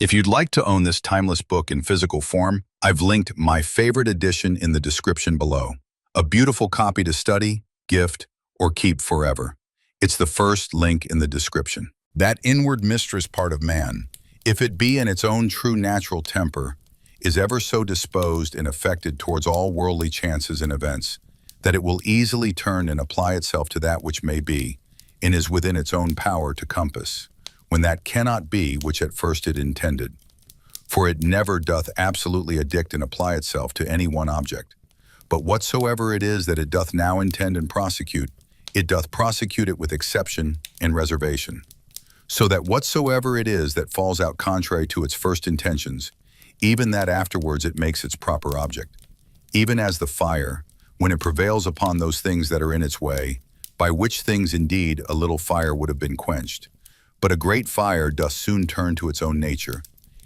If you'd like to own this timeless book in physical form, I've linked my favorite edition in the description below. A beautiful copy to study, gift, or keep forever. It's the first link in the description. That inward mistress part of man, if it be in its own true natural temper, is ever so disposed and affected towards all worldly chances and events, that it will easily turn and apply itself to that which may be, and is within its own power to compass, when that cannot be which at first it intended. For it never doth absolutely addict and apply itself to any one object. But whatsoever it is that it doth now intend and prosecute, it doth prosecute it with exception and reservation. So that whatsoever it is that falls out contrary to its first intentions, even that afterwards it makes its proper object. Even as the fire, when it prevails upon those things that are in its way, by which things indeed a little fire would have been quenched. But a great fire doth soon turn to its own nature,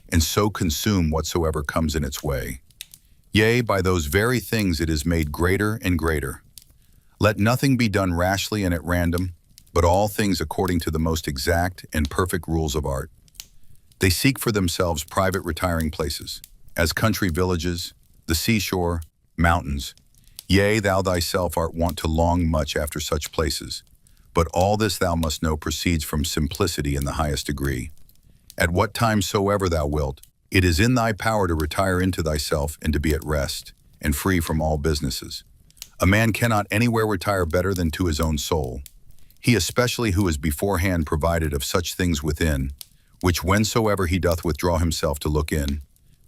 and so consume whatsoever comes in its way. Yea, by those very things it is made greater and greater. Let nothing be done rashly and at random, but all things according to the most exact and perfect rules of art. They seek for themselves private retiring places, as country villages, the seashore, mountains. Yea, thou thyself art wont to long much after such places. But all this thou must know proceeds from simplicity in the highest degree. At what time soever thou wilt, it is in thy power to retire into thyself and to be at rest, and free from all businesses. A man cannot anywhere retire better than to his own soul. He especially who is beforehand provided of such things within, which whensoever he doth withdraw himself to look in,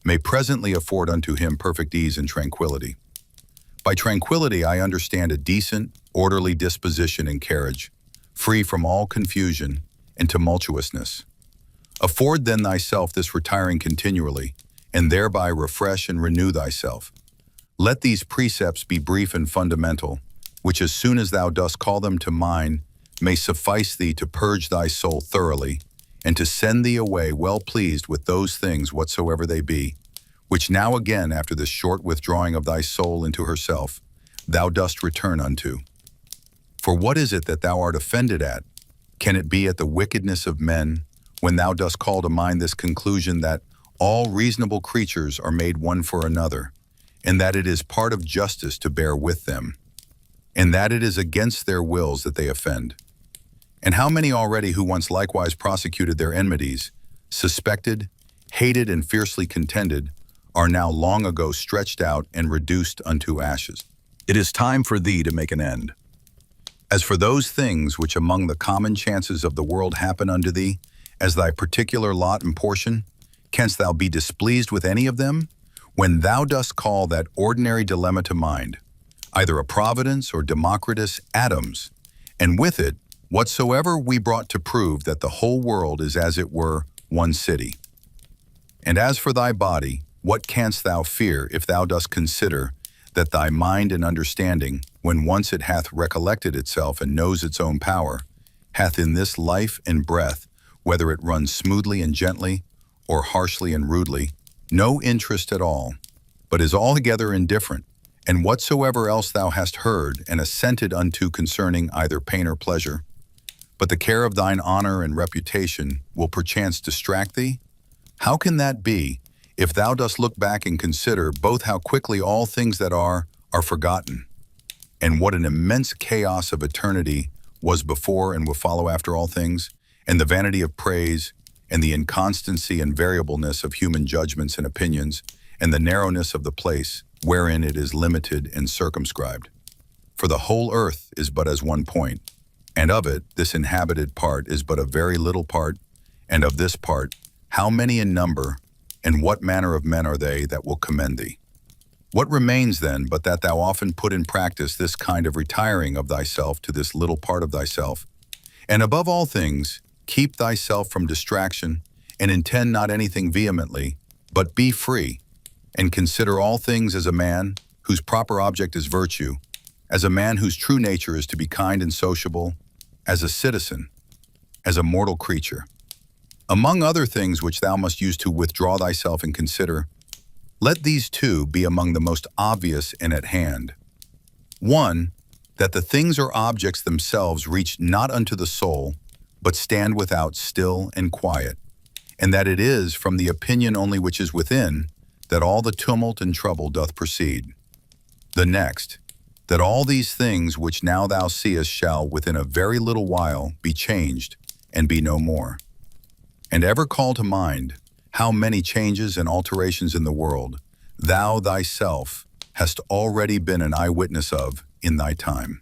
may presently afford unto him perfect ease and tranquility. By tranquility I understand a decent, orderly disposition and carriage, free from all confusion and tumultuousness. Afford then thyself this retiring continually, and thereby refresh and renew thyself. Let these precepts be brief and fundamental, which as soon as thou dost call them to mind, may suffice thee to purge thy soul thoroughly, and to send thee away well pleased with those things whatsoever they be, which now again after this short withdrawing of thy soul into herself, thou dost return unto. For what is it that thou art offended at? Can it be at the wickedness of men, when thou dost call to mind this conclusion that all reasonable creatures are made one for another, and that it is part of justice to bear with them, and that it is against their wills that they offend? And how many already who once likewise prosecuted their enmities, suspected, hated, and fiercely contended, are now long ago stretched out and reduced unto ashes. It is time for thee to make an end. As for those things which among the common chances of the world happen unto thee, as thy particular lot and portion, canst thou be displeased with any of them? When thou dost call that ordinary dilemma to mind, either a Providence or Democritus atoms, and with it, whatsoever we brought to prove that the whole world is as it were one city. And as for thy body, what canst thou fear if thou dost consider that thy mind and understanding, when once it hath recollected itself and knows its own power, hath in this life and breath, whether it runs smoothly and gently, or harshly and rudely, no interest at all, but is altogether indifferent, and whatsoever else thou hast heard and assented unto concerning either pain or pleasure, but the care of thine honor and reputation will perchance distract thee? How can that be, if thou dost look back and consider both how quickly all things that are forgotten, and what an immense chaos of eternity was before and will follow after all things, and the vanity of praise, and the inconstancy and variableness of human judgments and opinions, and the narrowness of the place wherein it is limited and circumscribed? For the whole earth is but as one point, and of it this inhabited part is but a very little part, and of this part how many in number, and what manner of men are they that will commend thee? What remains then but that thou often put in practice this kind of retiring of thyself to this little part of thyself, and above all things, keep thyself from distraction, and intend not anything vehemently, but be free, and consider all things as a man whose proper object is virtue, as a man whose true nature is to be kind and sociable, as a citizen, as a mortal creature. Among other things which thou must use to withdraw thyself and consider, let these two be among the most obvious and at hand. 1. That the things or objects themselves reach not unto the soul, but stand without still and quiet, and that it is from the opinion only which is within that all the tumult and trouble doth proceed. The next, that all these things which now thou seest shall within a very little while be changed and be no more. And ever call to mind how many changes and alterations in the world thou thyself hast already been an eyewitness of in thy time.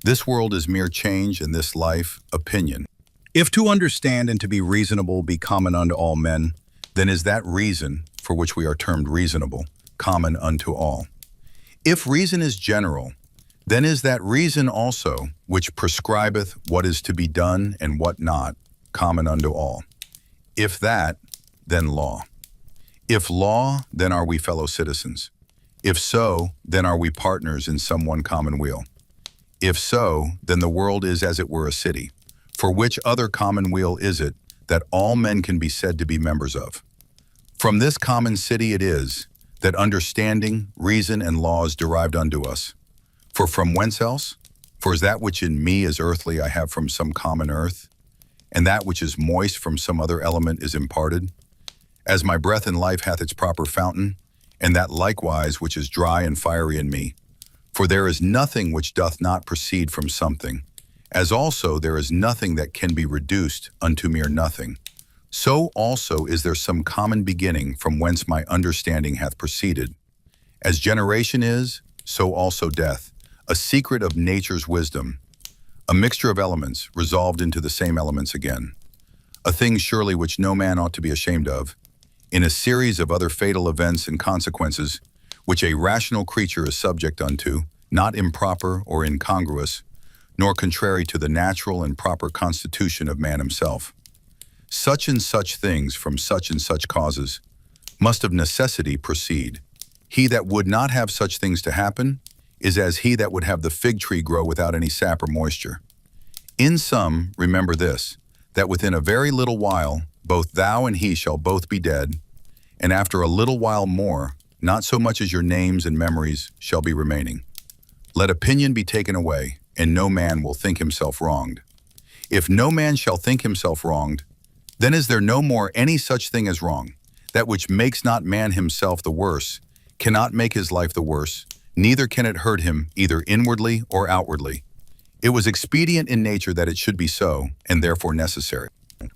This world is mere change, and this life, opinion. If to understand and to be reasonable be common unto all men, then is that reason, for which we are termed reasonable, common unto all. If reason is general, then is that reason also, which prescribeth what is to be done and what not, common unto all. If that, then law. If law, then are we fellow citizens. If so, then are we partners in some one common weal. If so, then the world is as it were a city. For which other commonweal is it that all men can be said to be members of? From this common city it is that understanding, reason, and law is derived unto us. For from whence else? For is that which in me is earthly I have from some common earth, and that which is moist from some other element is imparted? As my breath in life hath its proper fountain, and that likewise which is dry and fiery in me. For there is nothing which doth not proceed from something, as also there is nothing that can be reduced unto mere nothing. So also is there some common beginning from whence my understanding hath proceeded. As generation is, so also death, a secret of nature's wisdom, a mixture of elements resolved into the same elements again, a thing surely which no man ought to be ashamed of, in a series of other fatal events and consequences, which a rational creature is subject unto, not improper or incongruous, nor contrary to the natural and proper constitution of man himself. Such and such things from such and such causes must of necessity proceed. He that would not have such things to happen is as he that would have the fig tree grow without any sap or moisture. In sum, remember this, that within a very little while both thou and he shall both be dead, and after a little while more, not so much as your names and memories shall be remaining. Let opinion be taken away, and no man will think himself wronged. If no man shall think himself wronged, then is there no more any such thing as wrong. That which makes not man himself the worse cannot make his life the worse, neither can it hurt him either inwardly or outwardly. It was expedient in nature that it should be so, and therefore necessary.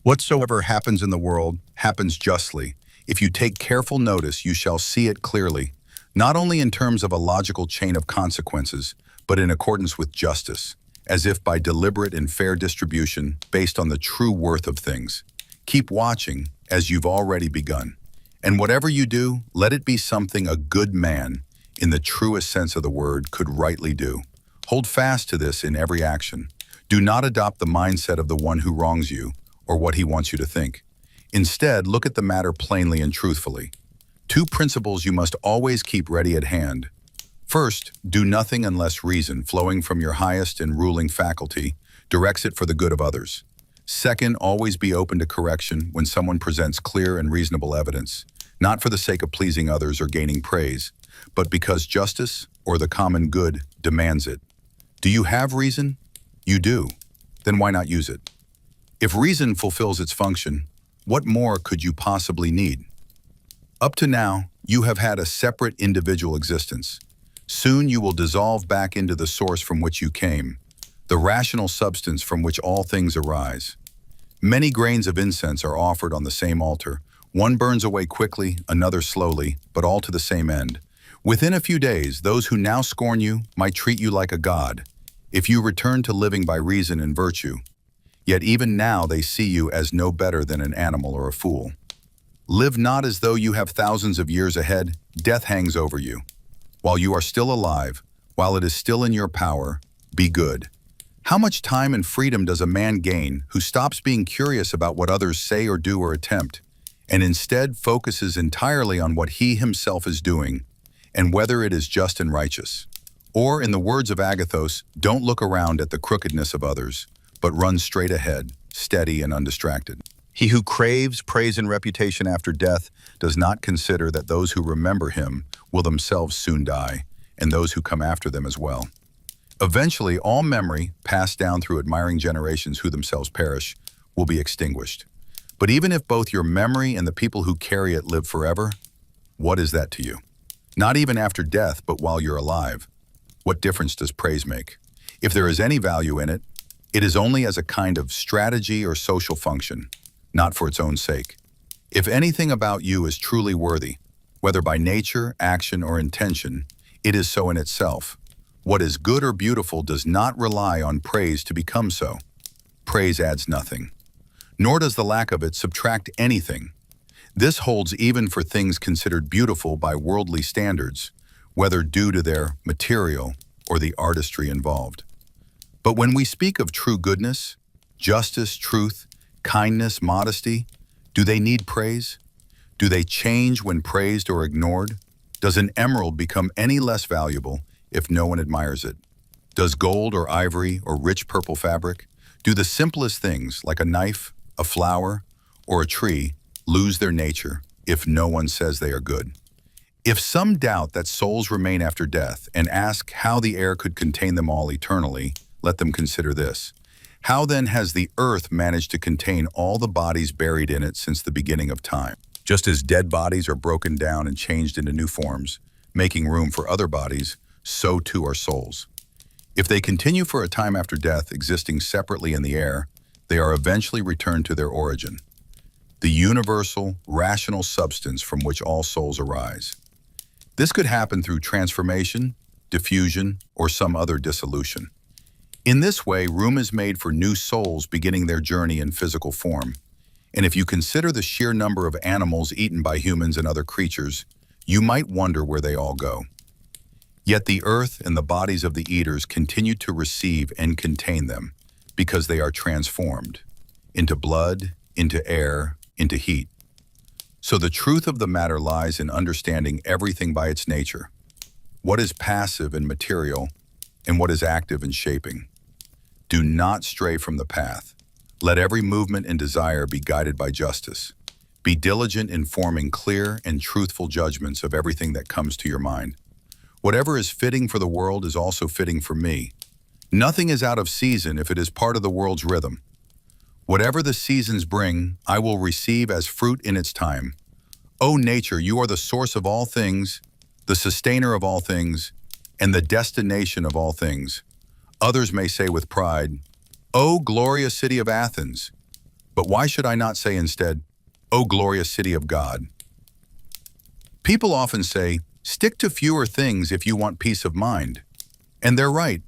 Whatsoever happens in the world happens justly. If you take careful notice, you shall see it clearly, not only in terms of a logical chain of consequences, but in accordance with justice, as if by deliberate and fair distribution based on the true worth of things. Keep watching, as you've already begun. And whatever you do, let it be something a good man, in the truest sense of the word, could rightly do. Hold fast to this in every action. Do not adopt the mindset of the one who wrongs you, or what he wants you to think. Instead, look at the matter plainly and truthfully. Two principles you must always keep ready at hand. First, do nothing unless reason, flowing from your highest and ruling faculty, directs it for the good of others. Second, always be open to correction when someone presents clear and reasonable evidence, not for the sake of pleasing others or gaining praise, but because justice or the common good demands it. Do you have reason? You do. Then why not use it? If reason fulfills its function, what more could you possibly need? Up to now, you have had a separate individual existence. Soon you will dissolve back into the source from which you came, the rational substance from which all things arise. Many grains of incense are offered on the same altar. One burns away quickly, another slowly, but all to the same end. Within a few days, those who now scorn you might treat you like a god, if you return to living by reason and virtue. Yet even now they see you as no better than an animal or a fool. Live not as though you have thousands of years ahead. Death hangs over you. While you are still alive, while it is still in your power, be good. How much time and freedom does a man gain who stops being curious about what others say or do or attempt, and instead focuses entirely on what he himself is doing, and whether it is just and righteous? Or, in the words of Agathos, don't look around at the crookedness of others, but run straight ahead, steady and undistracted. He who craves praise and reputation after death does not consider that those who remember him will themselves soon die, and those who come after them as well. Eventually, all memory, passed down through admiring generations who themselves perish, will be extinguished. But even if both your memory and the people who carry it live forever, what is that to you? Not even after death, but while you're alive. What difference does praise make? If there is any value in it, it is only as a kind of strategy or social function, not for its own sake. If anything about you is truly worthy, whether by nature, action, or intention, it is so in itself. What is good or beautiful does not rely on praise to become so. Praise adds nothing, nor does the lack of it subtract anything. This holds even for things considered beautiful by worldly standards, whether due to their material or the artistry involved. But when we speak of true goodness, justice, truth, kindness, modesty, do they need praise? Do they change when praised or ignored? Does an emerald become any less valuable if no one admires it? Does gold or ivory or rich purple fabric, do the simplest things like a knife, a flower, or a tree lose their nature if no one says they are good? If some doubt that souls remain after death and ask how the air could contain them all eternally, let them consider this. How then has the earth managed to contain all the bodies buried in it since the beginning of time? Just as dead bodies are broken down and changed into new forms, making room for other bodies, so too are souls. If they continue for a time after death, existing separately in the air, they are eventually returned to their origin, the universal, rational substance from which all souls arise. This could happen through transformation, diffusion, or some other dissolution. In this way, room is made for new souls beginning their journey in physical form. And if you consider the sheer number of animals eaten by humans and other creatures, you might wonder where they all go. Yet the earth and the bodies of the eaters continue to receive and contain them because they are transformed into blood, into air, into heat. So the truth of the matter lies in understanding everything by its nature. What is passive and material, and what is active and shaping. Do not stray from the path. Let every movement and desire be guided by justice. Be diligent in forming clear and truthful judgments of everything that comes to your mind. Whatever is fitting for the world is also fitting for me. Nothing is out of season if it is part of the world's rhythm. Whatever the seasons bring, I will receive as fruit in its time. O nature, you are the source of all things, the sustainer of all things, and the destination of all things. Others may say with pride, O glorious city of Athens. But why should I not say instead, O glorious city of God? People often say, stick to fewer things if you want peace of mind. And they're right.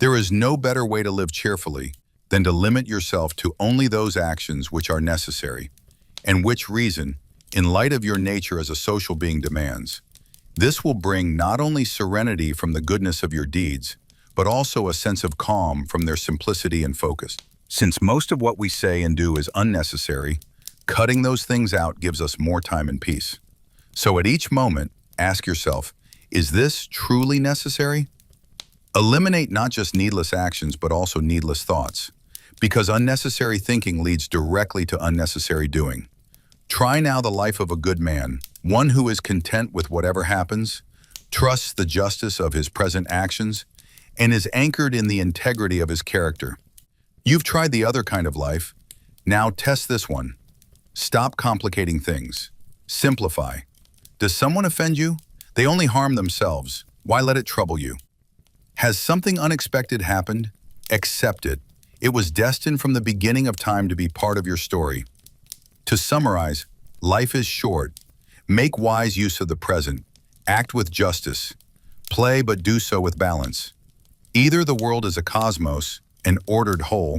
There is no better way to live cheerfully than to limit yourself to only those actions which are necessary, and which reason, in light of your nature as a social being, demands. This will bring not only serenity from the goodness of your deeds, but also a sense of calm from their simplicity and focus. Since most of what we say and do is unnecessary, cutting those things out gives us more time and peace. So at each moment, ask yourself, is this truly necessary? Eliminate not just needless actions, but also needless thoughts, because unnecessary thinking leads directly to unnecessary doing. Try now the life of a good man, one who is content with whatever happens, trusts the justice of his present actions, and is anchored in the integrity of his character. You've tried the other kind of life. Now test this one. Stop complicating things. Simplify. Does someone offend you? They only harm themselves. Why let it trouble you? Has something unexpected happened? Accept it. It was destined from the beginning of time to be part of your story. To summarize, life is short. Make wise use of the present. Act with justice. Play, but do so with balance. Either the world is a cosmos, an ordered whole,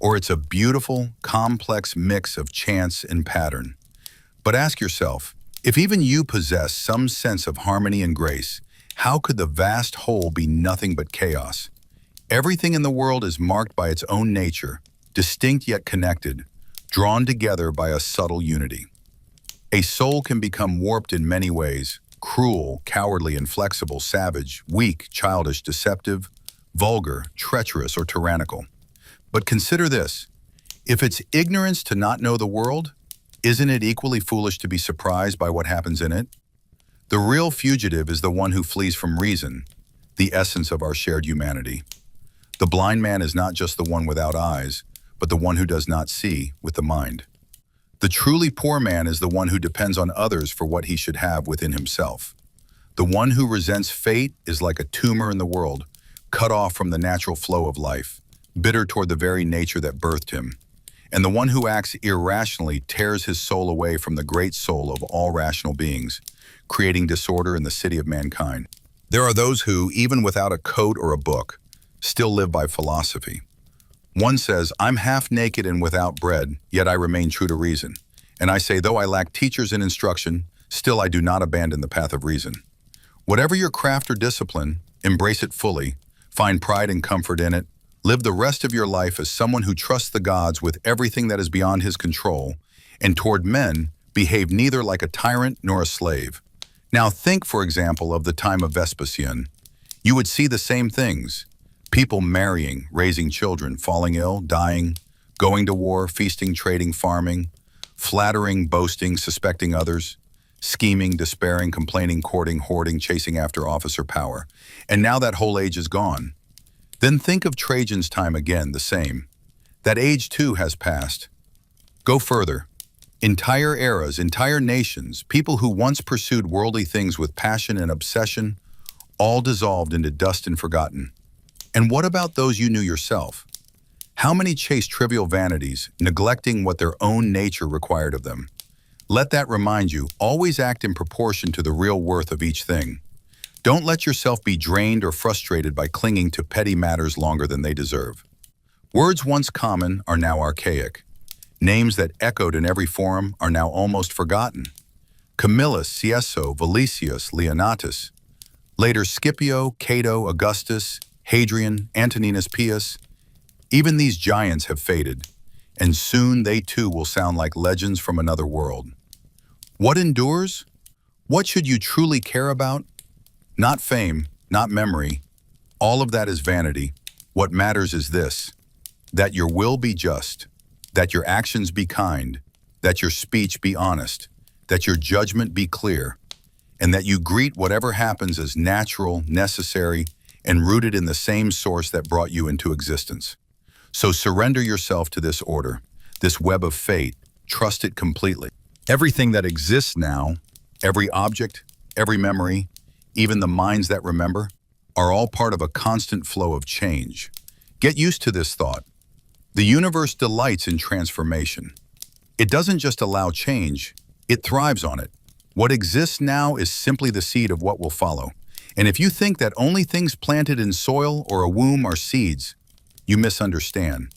or it's a beautiful, complex mix of chance and pattern. But ask yourself, if even you possess some sense of harmony and grace, how could the vast whole be nothing but chaos? Everything in the world is marked by its own nature, distinct yet connected, drawn together by a subtle unity. A soul can become warped in many ways: cruel, cowardly, inflexible, savage, weak, childish, deceptive, vulgar, treacherous, or tyrannical. But consider this: if it's ignorance to not know the world, isn't it equally foolish to be surprised by what happens in it? The real fugitive is the one who flees from reason, the essence of our shared humanity. The blind man is not just the one without eyes, but the one who does not see with the mind. The truly poor man is the one who depends on others for what he should have within himself. The one who resents fate is like a tumor in the world, cut off from the natural flow of life, bitter toward the very nature that birthed him. And the one who acts irrationally tears his soul away from the great soul of all rational beings, creating disorder in the city of mankind. There are those who, even without a coat or a book, still live by philosophy. One says, "I'm half naked and without bread, yet I remain true to reason." And I say, though I lack teachers and instruction, still I do not abandon the path of reason. Whatever your craft or discipline, embrace it fully, find pride and comfort in it, live the rest of your life as someone who trusts the gods with everything that is beyond his control, and toward men, behave neither like a tyrant nor a slave. Now think, for example, of the time of Vespasian. You would see the same things. People marrying, raising children, falling ill, dying, going to war, feasting, trading, farming, flattering, boasting, suspecting others, scheming, despairing, complaining, courting, hoarding, chasing after office or power. And now that whole age is gone. Then think of Trajan's time again, the same. That age too has passed. Go further. Entire eras, entire nations, people who once pursued worldly things with passion and obsession, all dissolved into dust and forgotten. And what about those you knew yourself? How many chased trivial vanities, neglecting what their own nature required of them? Let that remind you, always act in proportion to the real worth of each thing. Don't let yourself be drained or frustrated by clinging to petty matters longer than they deserve. Words once common are now archaic. Names that echoed in every forum are now almost forgotten. Camillus, Cieso, Valesius, Leonatus. Later Scipio, Cato, Augustus, Hadrian, Antoninus Pius. Even these giants have faded, and soon they too will sound like legends from another world. What endures? What should you truly care about? Not fame, not memory. All of that is vanity. What matters is this: that your will be just, that your actions be kind, that your speech be honest, that your judgment be clear, and that you greet whatever happens as natural, necessary, and rooted in the same source that brought you into existence. So surrender yourself to this order, this web of fate. Trust it completely. Everything that exists now, every object, every memory, even the minds that remember, are all part of a constant flow of change. Get used to this thought. The universe delights in transformation. It doesn't just allow change, it thrives on it. What exists now is simply the seed of what will follow. And if you think that only things planted in soil or a womb are seeds, you misunderstand.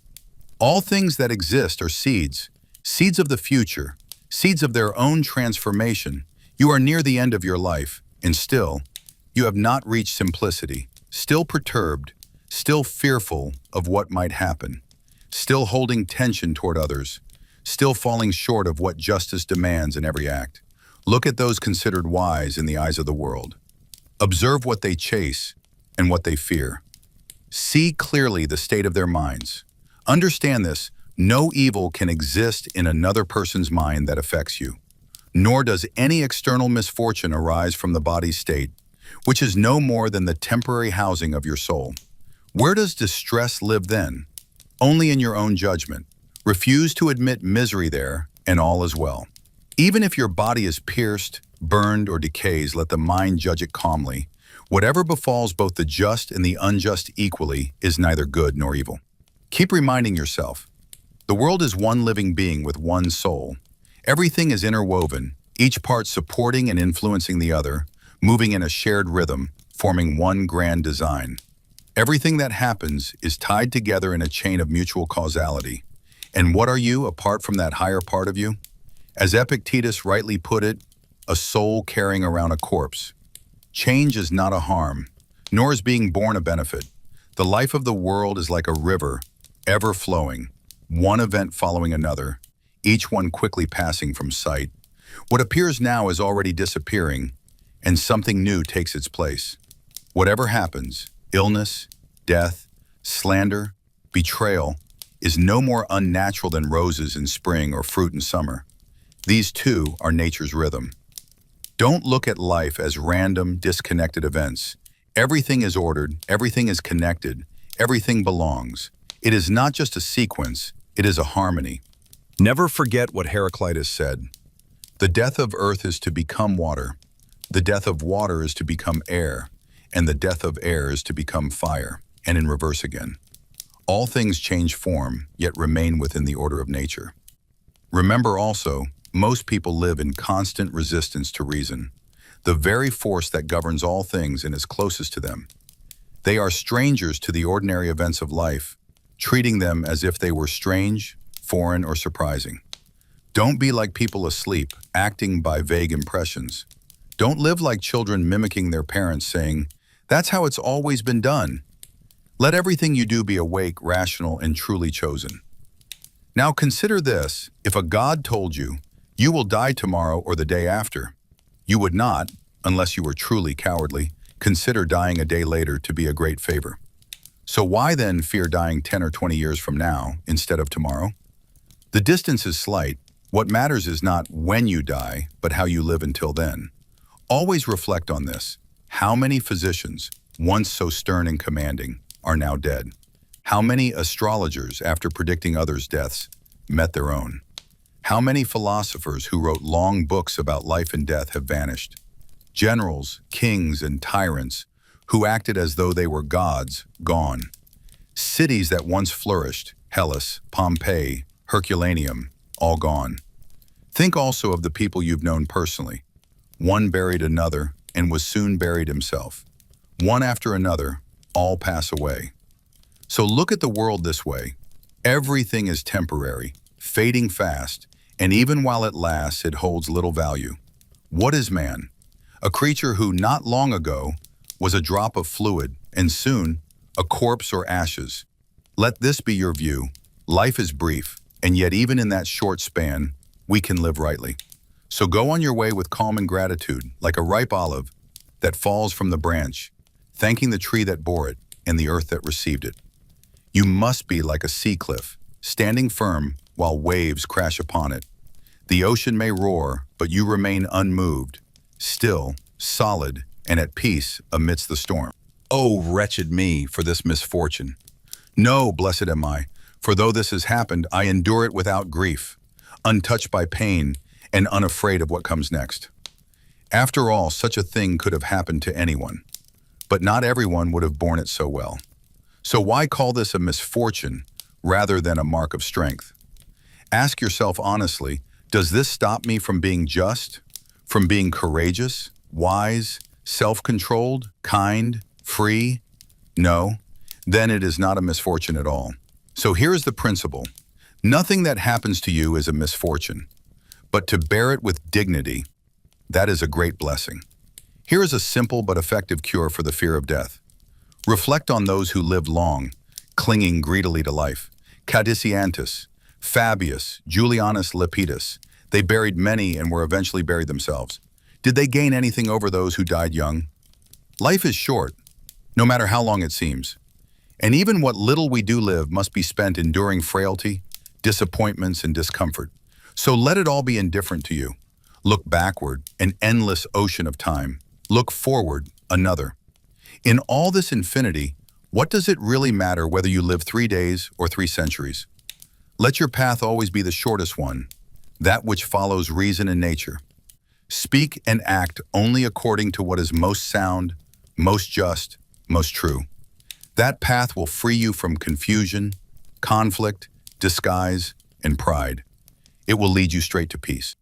All things that exist are seeds, seeds of the future, seeds of their own transformation. You are near the end of your life, and still, you have not reached simplicity, still perturbed, still fearful of what might happen, still holding tension toward others, still falling short of what justice demands in every act. Look at those considered wise in the eyes of the world. Observe what they chase and what they fear. See clearly the state of their minds. Understand this: no evil can exist in another person's mind that affects you, nor does any external misfortune arise from the body's state, which is no more than the temporary housing of your soul. Where does distress live then? Only in your own judgment. Refuse to admit misery there, and all is well. Even if your body is pierced, burned, or decays, let the mind judge it calmly. Whatever befalls both the just and the unjust equally is neither good nor evil. Keep reminding yourself, the world is one living being with one soul. Everything is interwoven, each part supporting and influencing the other, moving in a shared rhythm, forming one grand design. Everything that happens is tied together in a chain of mutual causality. And what are you apart from that higher part of you? As Epictetus rightly put it, a soul carrying around a corpse. Change is not a harm, nor is being born a benefit. The life of the world is like a river, ever flowing, one event following another, each one quickly passing from sight. What appears now is already disappearing, and something new takes its place. Whatever happens, illness, death, slander, betrayal, is no more unnatural than roses in spring or fruit in summer. These too are nature's rhythm. Don't look at life as random, disconnected events. Everything is ordered, everything is connected, everything belongs. It is not just a sequence, it is a harmony. Never forget what Heraclitus said. The death of earth is to become water. The death of water is to become air. And the death of air is to become fire. And in reverse again. All things change form, yet remain within the order of nature. Remember also, most people live in constant resistance to reason, the very force that governs all things and is closest to them. They are strangers to the ordinary events of life, treating them as if they were strange, foreign, or surprising. Don't be like people asleep, acting by vague impressions. Don't live like children mimicking their parents, saying, "That's how it's always been done." Let everything you do be awake, rational, and truly chosen. Now consider this: if a God told you, "You will die tomorrow or the day after," you would not, unless you were truly cowardly, consider dying a day later to be a great favor. So why then fear dying 10 or 20 years from now instead of tomorrow? The distance is slight. What matters is not when you die, but how you live until then. Always reflect on this. How many physicians, once so stern and commanding, are now dead? How many astrologers, after predicting others' deaths, met their own? How many philosophers who wrote long books about life and death have vanished? Generals, kings, and tyrants who acted as though they were gods, gone. Cities that once flourished, Hellas, Pompeii, Herculaneum, all gone. Think also of the people you've known personally. One buried another and was soon buried himself. One after another, all pass away. So look at the world this way. Everything is temporary, fading fast, and even while it lasts, it holds little value. What is man? A creature who not long ago was a drop of fluid and soon a corpse or ashes. Let this be your view. Life is brief, and yet even in that short span, we can live rightly. So go on your way with calm and gratitude, like a ripe olive that falls from the branch, thanking the tree that bore it and the earth that received it. You must be like a sea cliff, standing firm while waves crash upon it. The ocean may roar, but you remain unmoved, still, solid, and at peace amidst the storm. Oh, wretched me for this misfortune! No, blessed am I, for though this has happened, I endure it without grief, untouched by pain, and unafraid of what comes next. After all, such a thing could have happened to anyone, but not everyone would have borne it so well. So why call this a misfortune rather than a mark of strength? Ask yourself honestly, does this stop me from being just, from being courageous, wise, self-controlled, kind, free? No, then it is not a misfortune at all. So here is the principle. Nothing that happens to you is a misfortune, but to bear it with dignity, that is a great blessing. Here is a simple but effective cure for the fear of death. Reflect on those who lived long, clinging greedily to life. Cadicianus, Fabius, Julianus Lepidus. They buried many and were eventually buried themselves. Did they gain anything over those who died young? Life is short, no matter how long it seems. And even what little we do live must be spent enduring frailty, disappointments, and discomfort. So let it all be indifferent to you. Look backward, an endless ocean of time. Look forward, another. In all this infinity, what does it really matter whether you live 3 days or 3 centuries? Let your path always be the shortest one, that which follows reason and nature. Speak and act only according to what is most sound, most just, most true. That path will free you from confusion, conflict, disguise, and pride. It will lead you straight to peace.